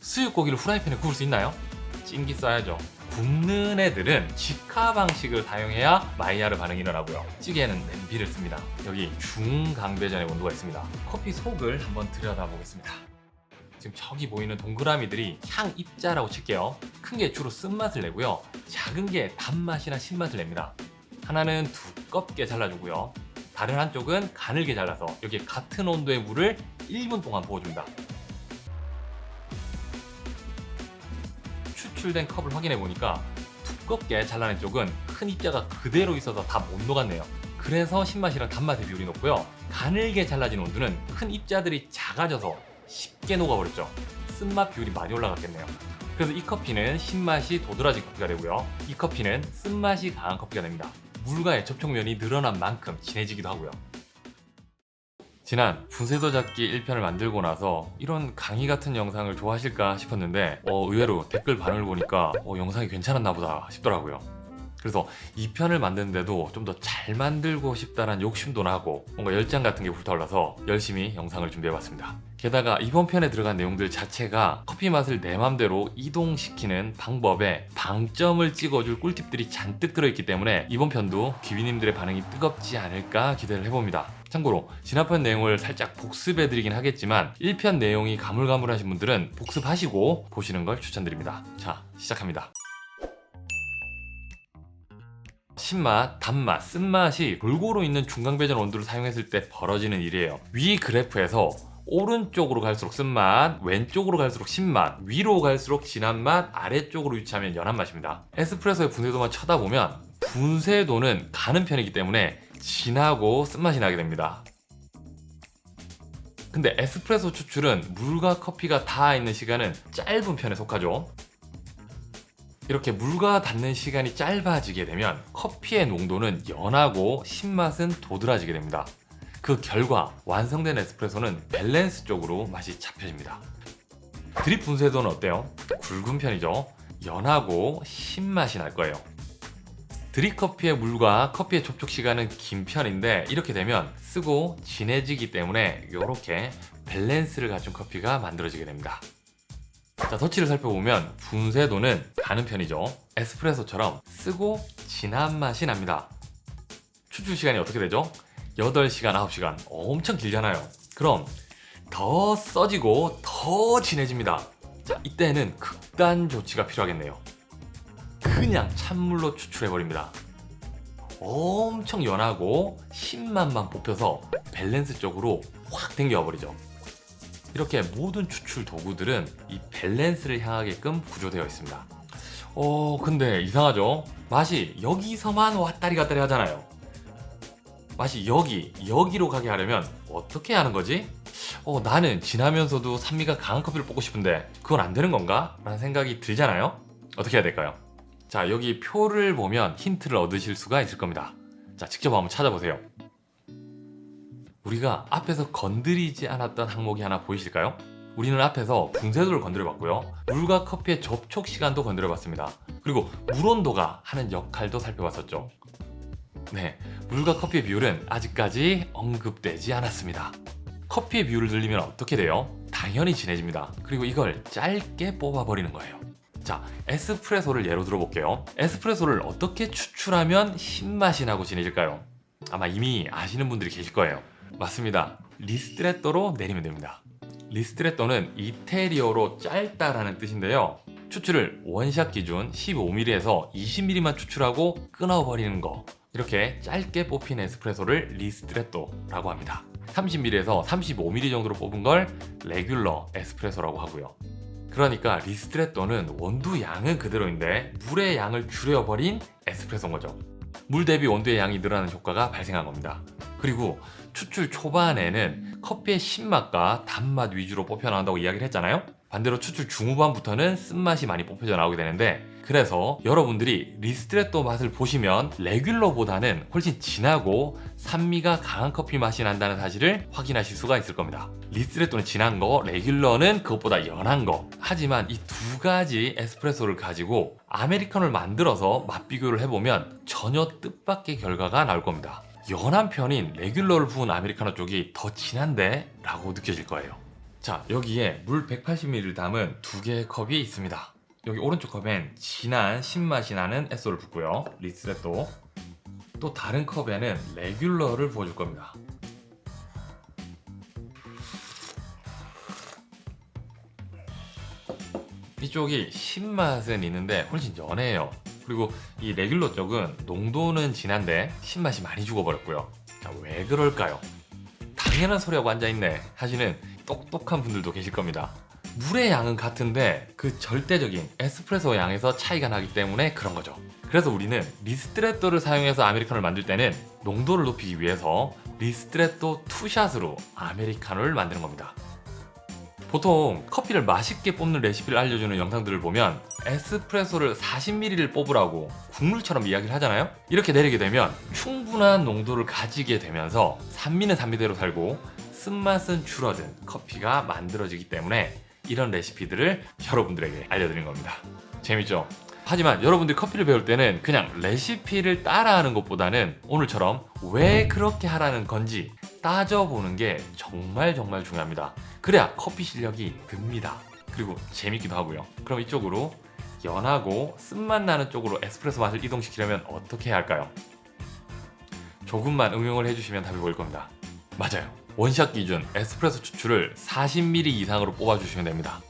수육고기를 후라이팬에 구울 수 있나요? 찜기 써야죠. 굽는 애들은 직화 방식을 사용해야 마이야르 반응이 일어나고요. 찌개에는 냄비를 씁니다. 여기 중강배전의 온도가 있습니다. 커피 속을 한번 들여다보겠습니다. 지금 저기 보이는 동그라미들이 향 입자라고 칠게요. 큰 게 주로 쓴맛을 내고요. 작은 게 단맛이나 신맛을 냅니다. 하나는 두껍게 잘라주고요. 다른 한쪽은 가늘게 잘라서 여기에 같은 온도의 물을 1분 동안 부어줍니다. 추출된 컵을 확인해 보니까 두껍게 잘라낸 쪽은 큰 입자가 그대로 있어서 다 못 녹았네요. 그래서 신맛이랑 단맛의 비율이 높고요. 가늘게 잘라진 원두는 큰 입자들이 작아져서 쉽게 녹아버렸죠. 쓴맛 비율이 많이 올라갔겠네요. 그래서 이 커피는 신맛이 도드라진 커피가 되고요. 이 커피는 쓴맛이 강한 커피가 됩니다. 물과의 접촉면이 늘어난 만큼 진해지기도 하고요. 지난 분쇄도 잡기 1편을 만들고 나서 이런 강의 같은 영상을 좋아하실까 싶었는데 의외로 댓글 반응을 보니까 영상이 괜찮았나 보다 싶더라고요. 그래서 2편을 만드는데도 좀 더 잘 만들고 싶다는 욕심도 나고 뭔가 열정 같은 게 불타올라서 열심히 영상을 준비해봤습니다. 게다가 이번 편에 들어간 내용들 자체가 커피 맛을 내 맘대로 이동시키는 방법에 방점을 찍어줄 꿀팁들이 잔뜩 들어있기 때문에 이번 편도 귀비님들의 반응이 뜨겁지 않을까 기대를 해봅니다. 참고로 지난편 내용을 살짝 복습해드리긴 하겠지만 1편 내용이 가물가물하신 분들은 복습하시고 보시는 걸 추천드립니다. 자, 시작합니다. 신맛, 단맛, 쓴맛이 골고루 있는 중강배전 원두를 사용했을 때 벌어지는 일이에요. 위 그래프에서 오른쪽으로 갈수록 쓴맛, 왼쪽으로 갈수록 신맛, 위로 갈수록 진한 맛, 아래쪽으로 위치하면 연한 맛입니다. 에스프레소의 분쇄도만 쳐다보면 분쇄도는 가는 편이기 때문에 진하고 쓴맛이 나게 됩니다. 근데 에스프레소 추출은 물과 커피가 닿아 있는 시간은 짧은 편에 속하죠. 이렇게 물과 닿는 시간이 짧아지게 되면 커피의 농도는 연하고 신맛은 도드라지게 됩니다. 그 결과 완성된 에스프레소는 밸런스 쪽으로 맛이 잡혀집니다. 드립 분쇄도는 어때요? 굵은 편이죠. 연하고 신맛이 날 거예요. 드립 커피의 물과 커피의 접촉 시간은 긴 편인데 이렇게 되면 쓰고 진해지기 때문에 이렇게 밸런스를 갖춘 커피가 만들어지게 됩니다. 자, 덧칠을 살펴보면 분쇄도는 가는 편이죠. 에스프레소처럼 쓰고 진한 맛이 납니다. 추출 시간이 어떻게 되죠? 8시간, 9시간 엄청 길잖아요. 그럼 더 써지고 더 진해집니다. 자, 이때는 극단 조치가 필요하겠네요. 그냥 찬물로 추출해버립니다. 엄청 연하고 신맛만 뽑혀서 밸런스 쪽으로 확 당겨버리죠. 이렇게 모든 추출 도구들은 이 밸런스를 향하게끔 구조되어 있습니다. 근데 이상하죠? 맛이 여기서만 왔다리 갔다리 하잖아요. 맛이 여기로 가게 하려면 어떻게 하는 거지? 나는 진하면서도 산미가 강한 커피를 뽑고 싶은데 그건 안 되는 건가? 라는 생각이 들잖아요? 어떻게 해야 될까요? 자, 여기 표를 보면 힌트를 얻으실 수가 있을 겁니다. 자, 직접 한번 찾아보세요. 우리가 앞에서 건드리지 않았던 항목이 하나 보이실까요? 우리는 앞에서 분쇄도를 건드려봤고요. 물과 커피의 접촉 시간도 건드려봤습니다. 그리고 물 온도가 하는 역할도 살펴봤었죠. 네, 물과 커피의 비율은 아직까지 언급되지 않았습니다. 커피의 비율을 늘리면 어떻게 돼요? 당연히 진해집니다. 그리고 이걸 짧게 뽑아버리는 거예요. 자, 에스프레소를 예로 들어볼게요. 에스프레소를 어떻게 추출하면 신맛이 나고 진해질까요? 아마 이미 아시는 분들이 계실 거예요. 맞습니다. 리스트레토로 내리면 됩니다. 리스트레토는 이태리어로 짧다라는 뜻인데요. 추출을 원샷 기준 15ml에서 20ml만 추출하고 끊어버리는 거, 이렇게 짧게 뽑힌 에스프레소를 리스트레토라고 합니다. 30ml에서 35ml 정도로 뽑은 걸 레귤러 에스프레소라고 하고요. 그러니까 리스트레토는 원두 양은 그대로인데 물의 양을 줄여버린 에스프레소인 거죠. 물 대비 원두의 양이 늘어나는 효과가 발생한 겁니다. 그리고 추출 초반에는 커피의 신맛과 단맛 위주로 뽑혀 나온다고 이야기를 했잖아요. 반대로 추출 중후반부터는 쓴맛이 많이 뽑혀져 나오게 되는데, 그래서 여러분들이 리스트레토 맛을 보시면 레귤러보다는 훨씬 진하고 산미가 강한 커피 맛이 난다는 사실을 확인하실 수가 있을 겁니다. 리스트레토는 진한 거, 레귤러는 그것보다 연한 거. 하지만 이 두 가지 에스프레소를 가지고 아메리카노를 만들어서 맛 비교를 해보면 전혀 뜻밖의 결과가 나올 겁니다. 연한 편인 레귤러를 부은 아메리카노 쪽이 더 진한데? 라고 느껴질 거예요. 자, 여기에 물 180ml를 담은 두 개의 컵이 있습니다. 여기 오른쪽 컵엔 진한 신맛이 나는 에쏘를 붓고요. 리스레또. 또 다른 컵에는 레귤러를 부어줄 겁니다. 이쪽이 신맛은 있는데 훨씬 연해요. 그리고 이 레귤러 쪽은 농도는 진한데 신맛이 많이 죽어버렸고요. 자, 왜 그럴까요? 당연한 소리하고 앉아있네 하시는 똑똑한 분들도 계실 겁니다. 물의 양은 같은데 그 절대적인 에스프레소 양에서 차이가 나기 때문에 그런 거죠. 그래서 우리는 리스트레토를 사용해서 아메리카노를 만들 때는 농도를 높이기 위해서 리스트레토 투샷으로 아메리카노를 만드는 겁니다. 보통 커피를 맛있게 뽑는 레시피를 알려주는 영상들을 보면 에스프레소를 40ml를 뽑으라고 국물처럼 이야기를 하잖아요. 이렇게 내리게 되면 충분한 농도를 가지게 되면서 산미는 산미대로 살고 쓴맛은 줄어든 커피가 만들어지기 때문에 이런 레시피들을 여러분들에게 알려드린 겁니다. 재밌죠? 하지만 여러분들이 커피를 배울 때는 그냥 레시피를 따라하는 것보다는 오늘처럼 왜 그렇게 하라는 건지 따져보는 게 정말 중요합니다. 그래야 커피 실력이 듭니다. 그리고 재밌기도 하고요. 그럼 이쪽으로 연하고 쓴맛 나는 쪽으로 에스프레소 맛을 이동시키려면 어떻게 해야 할까요? 조금만 응용을 해주시면 답이 보일 겁니다. 맞아요. 원샷 기준 에스프레소 추출을 40ml 이상으로 뽑아주시면 됩니다.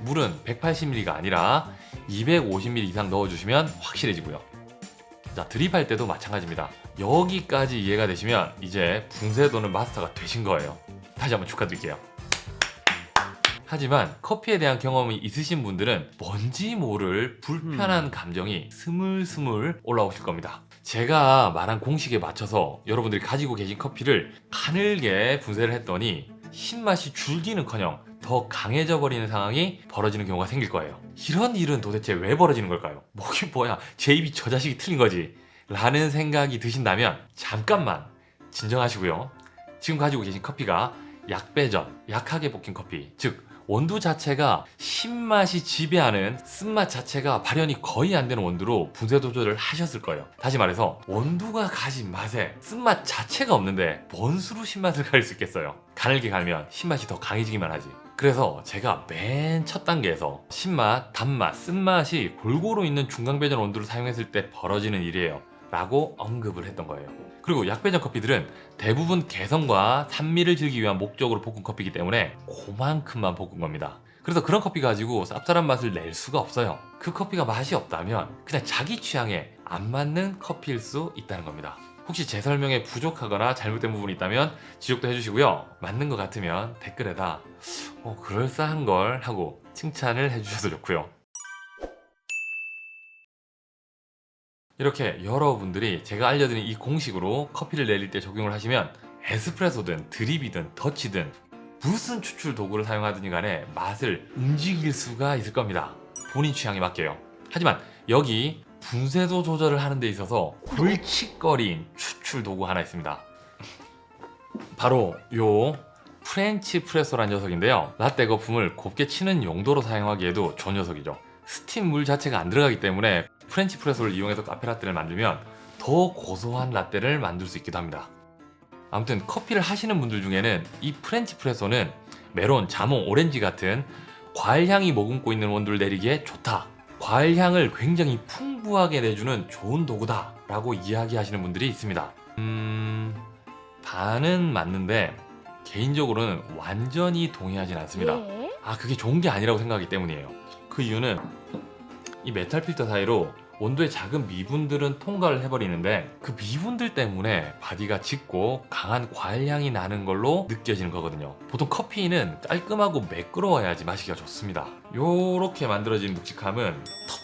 물은 180ml가 아니라 250ml 이상 넣어주시면 확실해지고요. 자, 드립할 때도 마찬가지입니다. 여기까지 이해가 되시면 이제 분쇄도는 마스터가 되신 거예요. 다시 한번 축하드릴게요. 하지만 커피에 대한 경험이 있으신 분들은 뭔지 모를 불편한 감정이 스물스물 올라오실 겁니다. 제가 말한 공식에 맞춰서 여러분들이 가지고 계신 커피를 가늘게 분쇄를 했더니 신맛이 줄기는커녕 더 강해져 버리는 상황이 벌어지는 경우가 생길 거예요. 이런 일은 도대체 왜 벌어지는 걸까요? 뭐기 뭐야, 제 입이 저 자식이 틀린 거지 라는 생각이 드신다면 잠깐만 진정하시고요. 지금 가지고 계신 커피가 약배전, 약하게 볶인 커피, 즉 원두 자체가 신맛이 지배하는 쓴맛 자체가 발현이 거의 안 되는 원두로 분쇄 조절을 하셨을 거예요. 다시 말해서 원두가 가진 맛에 쓴맛 자체가 없는데 뭔 수로 신맛을 가릴 수 있겠어요. 가늘게 갈면 신맛이 더 강해지기만 하지. 그래서 제가 맨 첫 단계에서 신맛, 단맛, 쓴맛이 골고루 있는 중강배전 원두를 사용했을 때 벌어지는 일이에요 라고 언급을 했던 거예요. 그리고 약배전 커피들은 대부분 개성과 산미를 즐기기 위한 목적으로 볶은 커피이기 때문에 그만큼만 볶은 겁니다. 그래서 그런 커피 가지고 쌉쌀한 맛을 낼 수가 없어요. 그 커피가 맛이 없다면 그냥 자기 취향에 안 맞는 커피일 수 있다는 겁니다. 혹시 제 설명에 부족하거나 잘못된 부분이 있다면 지적도 해주시고요. 맞는 것 같으면 댓글에다 그럴싸한 걸 하고 칭찬을 해주셔도 좋고요. 이렇게 여러분들이 제가 알려드린 이 공식으로 커피를 내릴 때 적용을 하시면 에스프레소든 드립이든 더치든 무슨 추출 도구를 사용하든지 간에 맛을 움직일 수가 있을 겁니다. 본인 취향에 맡겨요. 하지만 여기 분쇄도 조절을 하는 데 있어서 골칫거리인 추출 도구 하나 있습니다. 바로 요 프렌치 프레소란 녀석인데요. 라떼 거품을 곱게 치는 용도로 사용하기에도 좋은 녀석이죠. 스팀 물 자체가 안 들어가기 때문에 프렌치 프레소를 이용해서 카페라떼를 만들면 더 고소한 라떼를 만들 수 있기도 합니다. 아무튼 커피를 하시는 분들 중에는 이 프렌치 프레소는 메론, 자몽, 오렌지 같은 과일향이 머금고 있는 원두를 내리기에 좋다, 과일향을 굉장히 풍부하게 내주는 좋은 도구다 라고 이야기하시는 분들이 있습니다. 반은 맞는데 개인적으로는 완전히 동의하진 않습니다. 그게 좋은 게 아니라고 생각하기 때문이에요. 그 이유는 이 메탈 필터 사이로 원두의 작은 미분들은 통과를 해버리는데 그 미분들 때문에 바디가 짙고 강한 과일향이 나는 걸로 느껴지는 거거든요. 보통 커피는 깔끔하고 매끄러워야지 마시기가 좋습니다. 요렇게 만들어진 묵직함은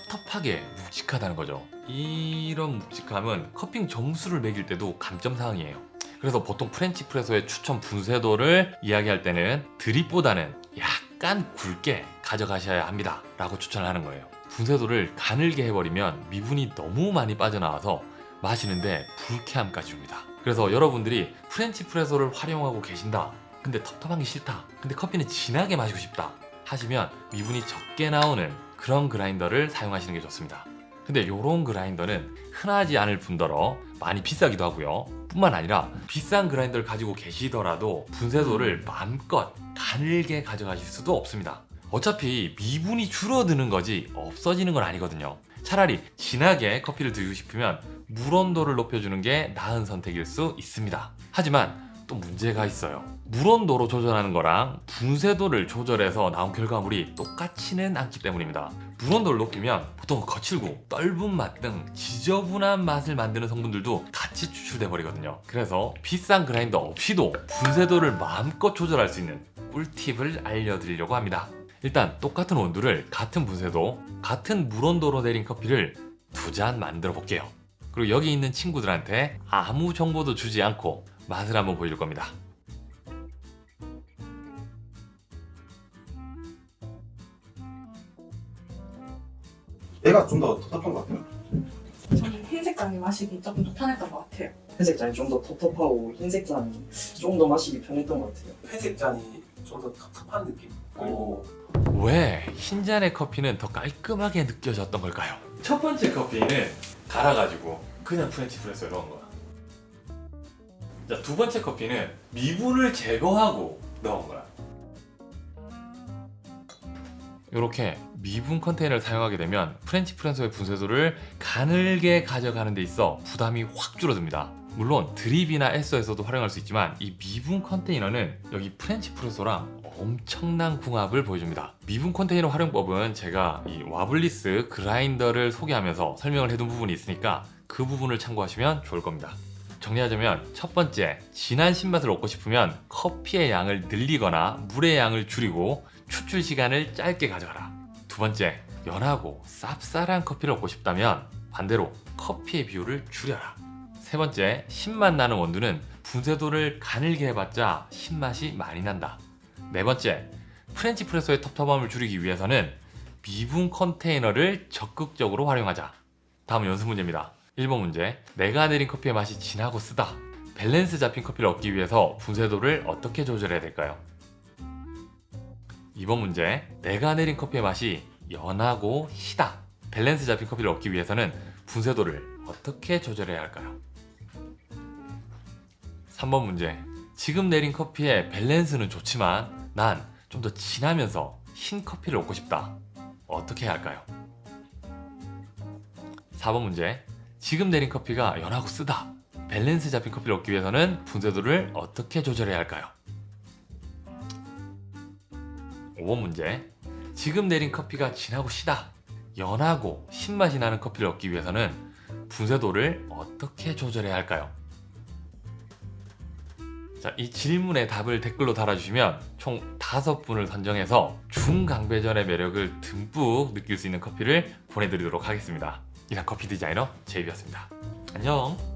텁텁하게 묵직하다는 거죠. 이런 묵직함은 커피 점수를 매길 때도 감점사항이에요. 그래서 보통 프렌치 프레소의 추천 분쇄도를 이야기할 때는 드립보다는 약간 굵게 가져가셔야 합니다 라고 추천을 하는 거예요. 분쇄도를 가늘게 해버리면 미분이 너무 많이 빠져나와서 마시는데 불쾌함까지 줍니다. 그래서 여러분들이 프렌치 프레소를 활용하고 계신다, 근데 텁텁한 게 싫다, 근데 커피는 진하게 마시고 싶다 하시면 미분이 적게 나오는 그런 그라인더를 사용하시는 게 좋습니다. 근데 이런 그라인더는 흔하지 않을 뿐더러 많이 비싸기도 하고요. 뿐만 아니라 비싼 그라인더를 가지고 계시더라도 분쇄도를 마음껏 가늘게 가져가실 수도 없습니다. 어차피 미분이 줄어드는 거지 없어지는 건 아니거든요. 차라리 진하게 커피를 드시고 싶으면 물 온도를 높여주는 게 나은 선택일 수 있습니다. 하지만 또 문제가 있어요. 물 온도로 조절하는 거랑 분쇄도를 조절해서 나온 결과물이 똑같지는 않기 때문입니다. 물 온도를 높이면 보통 거칠고 떫은 맛 등 지저분한 맛을 만드는 성분들도 같이 추출돼 버리거든요. 그래서 비싼 그라인더 없이도 분쇄도를 마음껏 조절할 수 있는 꿀팁을 알려드리려고 합니다. 일단 똑같은 온도를 같은 분쇄도, 같은 물 온도로 내린 커피를 2잔 만들어 볼게요. 그리고 여기 있는 친구들한테 아무 정보도 주지 않고 맛을 한번 보여줄 겁니다. 얘가 좀 더 텁텁한 것 같아요. 저는 흰색 잔이 마시기 조금 더 편했던 것 같아요. 회색 잔이 좀 더 텁텁하고 흰색 잔이 좀 더 마시기 편했던 것 같아요. 회색 잔이 좀 더 텁텁한 느낌. 그리고 왜 흰잔의 커피는 더 깔끔하게 느껴졌던 걸까요? 첫 번째 커피는 갈아가지고 그냥 프렌치 프레소에 넣은 거야. 자, 두 번째 커피는 미분을 제거하고 넣은 거야. 이렇게 미분 컨테이너를 사용하게 되면 프렌치 프레소의 분쇄도를 가늘게 가져가는 데 있어 부담이 확 줄어듭니다. 물론 드립이나 에쏘에서도 활용할 수 있지만 이 미분 컨테이너는 여기 프렌치 프레소랑 엄청난 궁합을 보여줍니다. 미분 컨테이너 활용법은 제가 이 와블리스 그라인더를 소개하면서 설명을 해둔 부분이 있으니까 그 부분을 참고하시면 좋을 겁니다. 정리하자면 첫 번째, 진한 신맛을 얻고 싶으면 커피의 양을 늘리거나 물의 양을 줄이고 추출 시간을 짧게 가져가라. 두 번째, 연하고 쌉쌀한 커피를 얻고 싶다면 반대로 커피의 비율을 줄여라. 세 번째, 신맛 나는 원두는 분쇄도를 가늘게 해봤자 신맛이 많이 난다. 네 번째, 프렌치 프레소의 텁텁함을 줄이기 위해서는 미분 컨테이너를 적극적으로 활용하자. 다음 연습 문제입니다. 1번 문제, 내가 내린 커피의 맛이 진하고 쓰다. 밸런스 잡힌 커피를 얻기 위해서 분쇄도를 어떻게 조절해야 될까요? 2번 문제, 내가 내린 커피의 맛이 연하고 시다. 밸런스 잡힌 커피를 얻기 위해서는 분쇄도를 어떻게 조절해야 할까요? 3번 문제, 지금 내린 커피의 밸런스는 좋지만 난 좀 더 진하면서 흰 커피를 얻고 싶다. 어떻게 해야 할까요? 4번 문제, 지금 내린 커피가 연하고 쓰다. 밸런스 잡힌 커피를 얻기 위해서는 분쇄도를 어떻게 조절해야 할까요? 5번 문제, 지금 내린 커피가 진하고 시다. 연하고 신맛이 나는 커피를 얻기 위해서는 분쇄도를 어떻게 조절해야 할까요? 자, 이 질문의 답을 댓글로 달아주시면 총 5분을 선정해서 중강배전의 매력을 듬뿍 느낄 수 있는 커피를 보내드리도록 하겠습니다. 이상 커피 디자이너 제이비였습니다. 안녕.